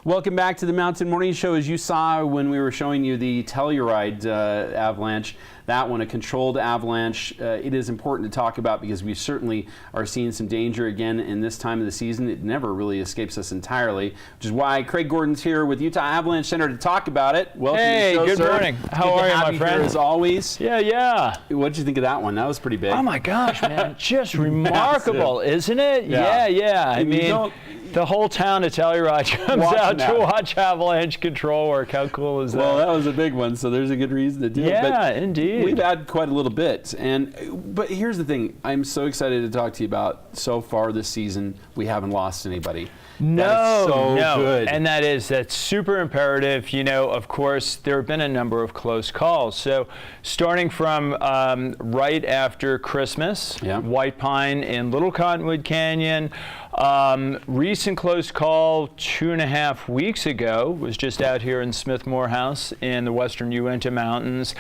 Welcome back to the Mountain Morning Show. As you saw when we were showing you the Telluride avalanche, that one, a controlled avalanche, it is important to talk about because we certainly are seeing some danger again in this time of the season. It never really escapes us entirely, which is why Craig Gordon's here with Utah Avalanche Center to talk about it. Welcome hey, to the show, good sir. morning. How are you, my friend? As always. Yeah. What did you think of that one? That was pretty big. Oh my gosh, man, just remarkable, isn't it? Yeah. I mean, the whole town of Telluride comes out to watch avalanche control work. How cool is that? Well, that was a big one, so there's a good reason to do it. Yeah, indeed. We've had quite a little bit, but here's the thing. I'm so excited to talk to you about. So far this season, we haven't lost anybody. No, good. And that's super imperative. You know, of course, there have been a number of close calls. So starting from right after Christmas, White Pine in Little Cottonwood Canyon, recent close call 2.5 weeks ago was just out here in Smith Morehouse in the western Uinta Mountains.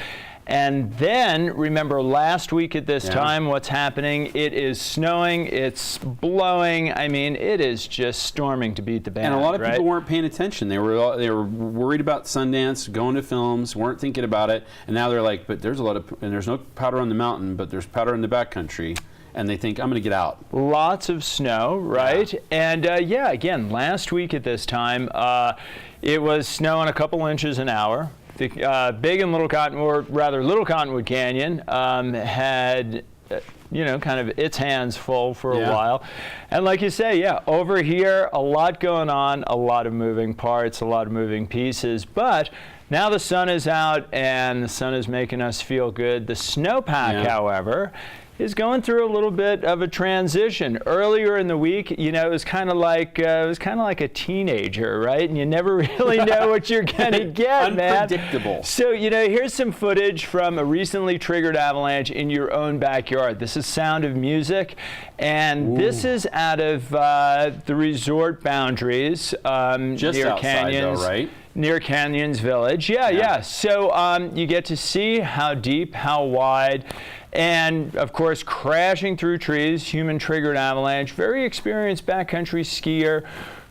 And then, remember last week at this time, what's happening? It is snowing, it's blowing. I mean, it is just storming to beat the band. And a lot of people weren't paying attention. They were worried about Sundance, going to films, weren't thinking about it. And now they're like, but there's and there's no powder on the mountain, but there's powder in the backcountry. And they think, I'm going to get out. Lots of snow, right? Yeah. And again, last week at this time, it was snowing a couple inches an hour. The Big and Little Cottonwood Canyon had, kind of its hands full for a while. And like you say, over here, a lot going on, a lot of moving parts, a lot of moving pieces. But now the sun is out and the sun is making us feel good. The snowpack, however, is going through a little bit of a transition. Earlier in the week, it was kind of like a teenager, right? And you never really know what you're gonna get, man. Unpredictable. So, here's some footage from a recently triggered avalanche in your own backyard. This is Sound of Music, and this is out of the resort boundaries just near outside, Canyons. though, right? Near Canyons Village. Yeah. So you get to see how deep, how wide, and of course crashing through trees, human triggered avalanche, very experienced backcountry skier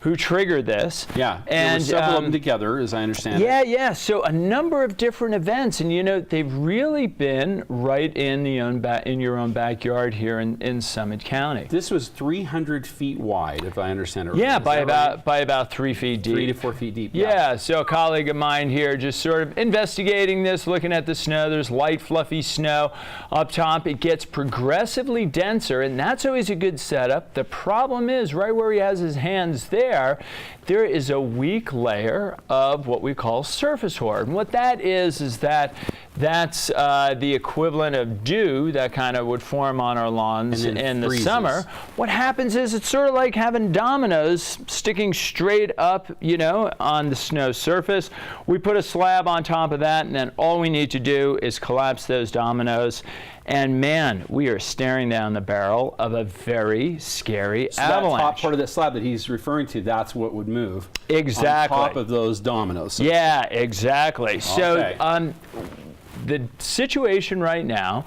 who triggered this. Yeah, and there were several of them together, as I understand it. Yeah, so a number of different events, and they've really been right in your own backyard here in Summit County. This was 300 feet wide, if I understand it right. Yeah, by about 3 feet deep. 3 to 4 feet deep. Yeah, so a colleague of mine here just sort of investigating this, looking at the snow. There's light, fluffy snow up top. It gets progressively denser, and that's always a good setup. The problem is, right where he has his hands there is a weak layer of what we call surface hoard. And what that is that's the equivalent of dew that kind of would form on our lawns in the summer. What happens is it's sort of like having dominoes sticking straight up, on the snow surface. We put a slab on top of that, and then all we need to do is collapse those dominoes. And man, we are staring down the barrel of a very scary avalanche. That top part of the slab that he's referring to, that's what would move. Exactly. On top of those dominoes. Yeah, exactly. Okay. So the situation right now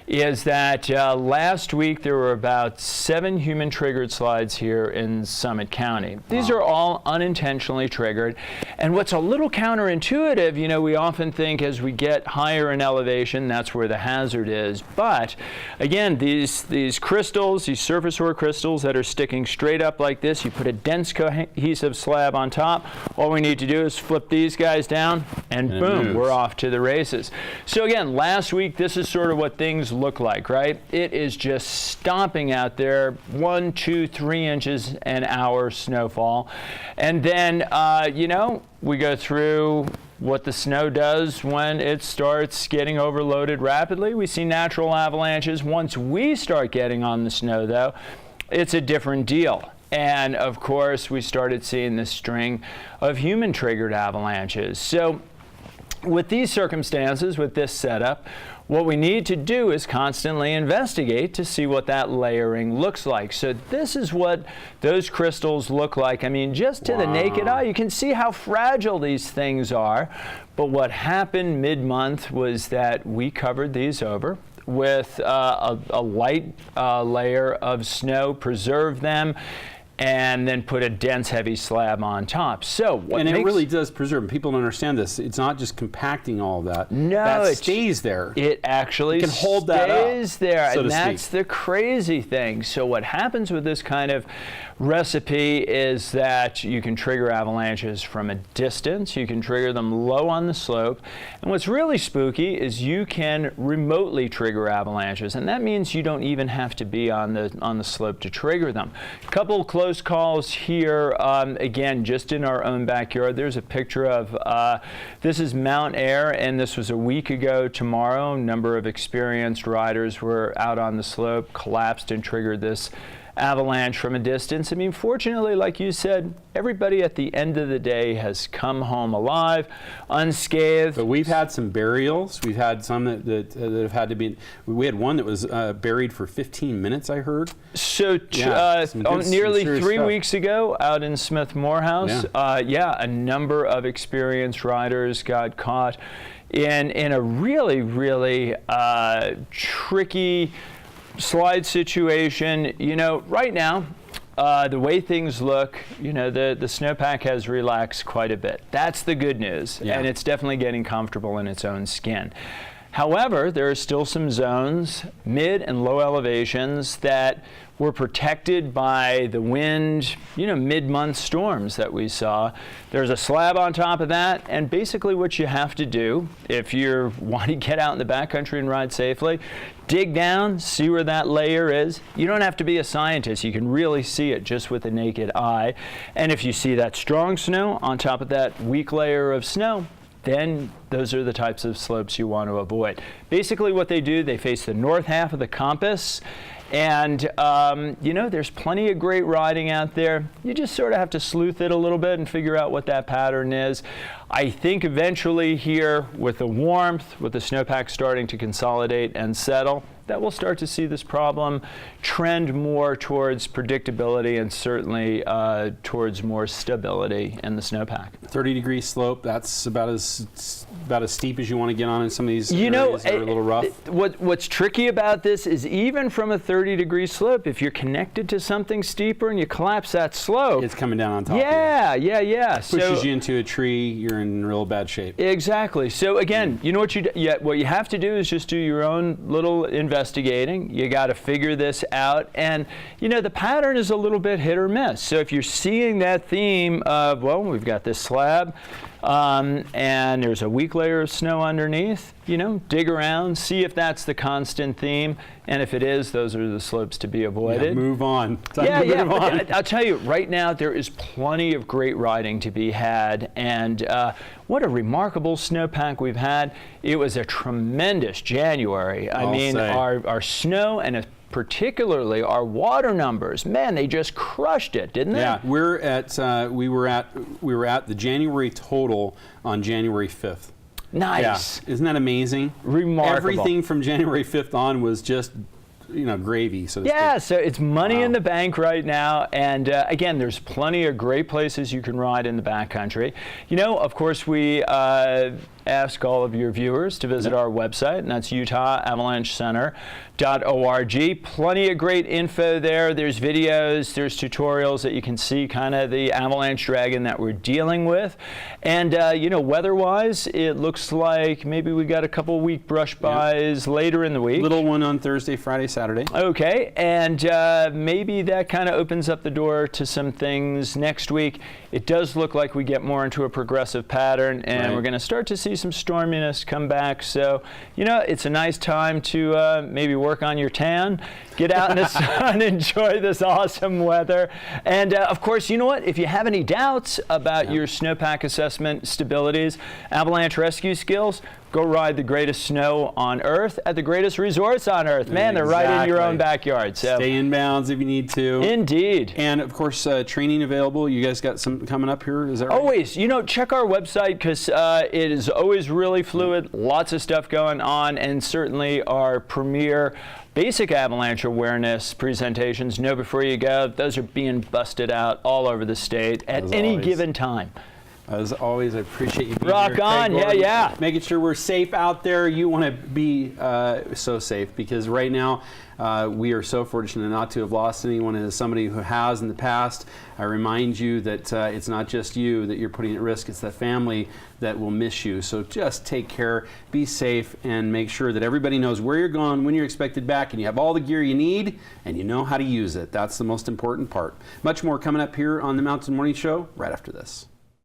is that last week there were about 7 human-triggered slides here in Summit County. These are all unintentionally triggered. And what's a little counterintuitive, we often think as we get higher in elevation, that's where the hazard is. But again, these crystals, these surface ore crystals that are sticking straight up like this, you put a dense cohesive slab on top. All we need to do is flip these guys down, and boom, we're off to the races. So again, last week, this is sort of what things look like, right? It is just stomping out there, 1, 2, 3 inches an hour snowfall. And then, we go through what the snow does when it starts getting overloaded rapidly. We see natural avalanches. Once we start getting on the snow, though, it's a different deal. And of course, we started seeing this string of human-triggered avalanches. So with these circumstances, with this setup, what we need to do is constantly investigate to see what that layering looks like. So this is what those crystals look like. I mean, just to the naked eye, you can see how fragile these things are. But what happened mid-month was that we covered these over with a light layer of snow, preserved them. and then put a dense, heavy slab on top. So what and makes, it really does preserve. People don't understand this. It's not just compacting all of that. No, that stays there. It actually can hold that up, stays there, so and to that's speak. the crazy thing. So what happens with this kind of recipe is that you can trigger avalanches from a distance. You can trigger them low on the slope. And what's really spooky is you can remotely trigger avalanches, and that means you don't even have to be on the slope to trigger them. A couple close calls here, again, just in our own backyard. There's a picture of, this is Mount Air, and this was a week ago tomorrow. A number of experienced riders were out on the slope, collapsed and triggered this avalanche from a distance. I mean, fortunately, like you said, everybody at the end of the day has come home alive, unscathed. But we've had some burials. We've had some that have had to be. We had one that was buried for 15 minutes, I heard. So nearly 3 weeks ago, out in Smith Morehouse, a number of experienced riders got caught in a really, really tricky slide situation. You know, right now, the way things look, you know, the snowpack has relaxed quite a bit. That's the good news, and it's definitely getting comfortable in its own skin. However, there are still some zones, mid and low elevations, that were protected by the wind, you know, mid-month storms that we saw. There's a slab on top of that, and basically what you have to do if you're wanting to get out in the backcountry and ride safely, dig down, see where that layer is. You don't have to be a scientist. You can really see it just with the naked eye. And if you see that strong snow on top of that weak layer of snow, then those are the types of slopes you want to avoid. Basically what they do, they face the north half of the compass, and you know, there's plenty of great riding out there. You just sort of have to sleuth it a little bit and figure out what that pattern is. I think eventually here, with the warmth, with the snowpack starting to consolidate and settle, that we'll start to see this problem trend more towards predictability and certainly towards more stability in the snowpack. 30-degree slope, that's about as steep as you want to get on in some of these you areas that are a little rough. What's tricky about this is even from a 30-degree slope, if you're connected to something steeper and you collapse that slope, it's coming down on top of you. Yeah. Pushes you into a tree, you're in real bad shape. Exactly. So again, you know what you have to do is just do your own little investigating. You got to figure this out, and you know, the pattern is a little bit hit or miss. So if you're seeing that theme of, well, we've got this slab and there's a weak layer of snow underneath, you know, dig around, see if that's the constant theme, and if it is, those are the slopes to be avoided. Yeah, move on. Move on. I'll tell you, right now there is plenty of great riding to be had, and what a remarkable snowpack we've had. It was a tremendous January. I mean, our snow and particularly our water numbers, man, they just crushed it, didn't they? Yeah, we were at the January total on January 5th. Nice. Yeah. Isn't that amazing? Remarkable. Everything from January 5th on was just, you know, gravy, so to speak. So it's money in the bank right now, and again, there's plenty of great places you can ride in the backcountry. You know, of course, we ask all of your viewers to visit our website, and that's UtahAvalancheCenter.org. Plenty of great info there. There's videos, there's tutorials that you can see kind of the avalanche dragon that we're dealing with. And, you know, weather-wise, it looks like maybe we got a couple weak brush bys later in the week. Little one on Thursday, Friday, Saturday. Okay, and maybe that kind of opens up the door to some things next week. It does look like we get more into a progressive pattern, and we're going to start to see some storminess come back. So, you know, it's a nice time to maybe work on your tan, get out in the sun, enjoy this awesome weather. And of course, you know what? If you have any doubts about your snowpack assessment stabilities, avalanche rescue skills, go ride the greatest snow on Earth at the greatest resorts on Earth. Man, they're right in your own backyard. So stay in bounds if you need to. Indeed. And of course, training available. You guys got some coming up here, is that right? Always. You know, check our website because it is always really fluid. Lots of stuff going on, and certainly our premier basic avalanche awareness presentations, Know Before You Go, those are being busted out all over the state at any given time. As always, I appreciate you being Rock here. on, Craig, yeah. Making sure we're safe out there. You want to be so safe, because right now we are so fortunate not to have lost anyone as somebody who has in the past. I remind you that it's not just you that you're putting at risk, it's the family that will miss you. So just take care, be safe, and make sure that everybody knows where you're going, when you're expected back, and you have all the gear you need, and you know how to use it. That's the most important part. Much more coming up here on the Mountain Morning Show right after this.